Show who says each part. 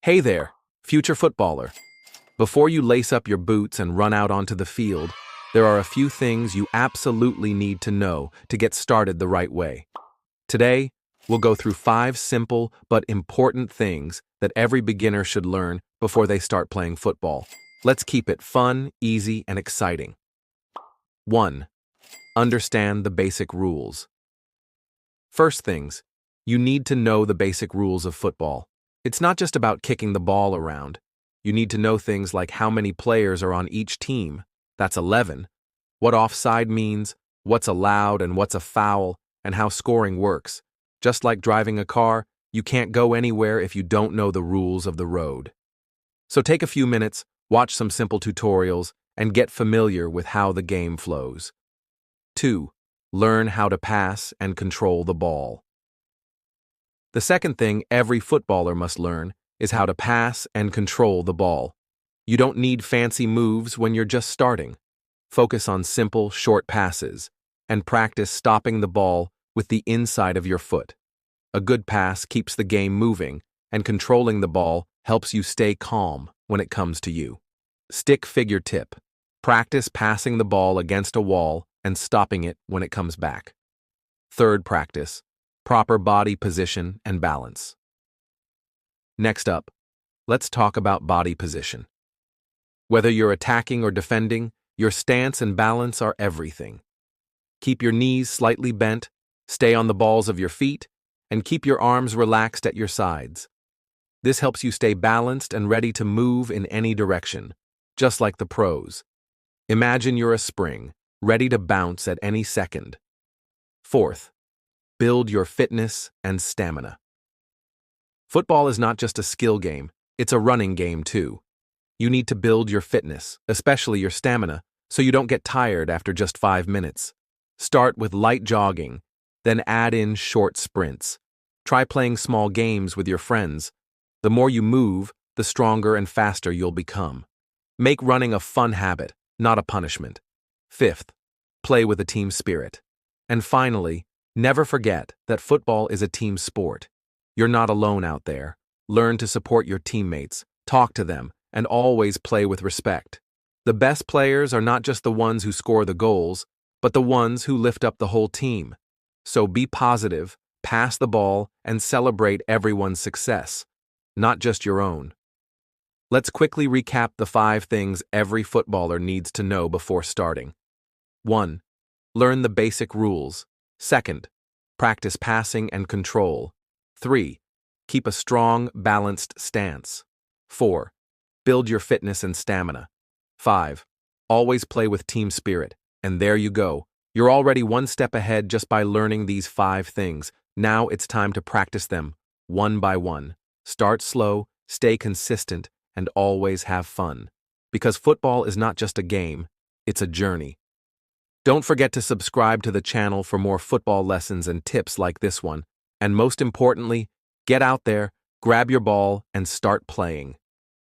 Speaker 1: Hey there, future footballer. Before you lace up your boots and run out onto the field, there are a few things you absolutely need to know to get started the right way. Today, we'll go through 5 simple but important things that every beginner should learn before they start playing football. Let's keep it fun, easy, and exciting. 1. Understand the basic rules. First things, you need to know the basic rules of football. It's not just about kicking the ball around. You need to know things like how many players are on each team, that's 11, what offside means, what's allowed and what's a foul, and how scoring works. Just like driving a car, you can't go anywhere if you don't know the rules of the road. So take a few minutes, watch some simple tutorials, and get familiar with how the game flows. 2. Learn how to pass and control the ball. The second thing every footballer must learn is how to pass and control the ball. You don't need fancy moves when you're just starting. Focus on simple, short passes, and practice stopping the ball with the inside of your foot. A good pass keeps the game moving, and controlling the ball helps you stay calm when it comes to you. Stick figure tip. Practice passing the ball against a wall and stopping it when it comes back. Third practice. Proper body position and balance. Next up, let's talk about body position. Whether you're attacking or defending, your stance and balance are everything. Keep your knees slightly bent, stay on the balls of your feet, and keep your arms relaxed at your sides. This helps you stay balanced and ready to move in any direction, just like the pros. Imagine you're a spring, ready to bounce at any second. Fourth, build your fitness and stamina. Football is not just a skill game, it's a running game too. You need to build your fitness, especially your stamina, so you don't get tired after just 5 minutes. Start with light jogging, then add in short sprints. Try playing small games with your friends. The more you move, the stronger and faster you'll become. Make running a fun habit, not a punishment. Fifth, play with a team spirit. And finally, never forget that football is a team sport. You're not alone out there. Learn to support your teammates, talk to them, and always play with respect. The best players are not just the ones who score the goals, but the ones who lift up the whole team. So be positive, pass the ball, and celebrate everyone's success, not just your own. Let's quickly recap the 5 things every footballer needs to know before starting. 1. Learn the basic rules. 2. Practice passing and control. 3. Keep a strong, balanced stance. 4. Build your fitness and stamina. 5. Always play with team spirit. And there you go. You're already one step ahead just by learning these 5 things. Now it's time to practice them, one by one. Start slow, stay consistent, and always have fun. Because football is not just a game, it's a journey. Don't forget to subscribe to the channel for more football lessons and tips like this one. And most importantly, get out there, grab your ball, and start playing.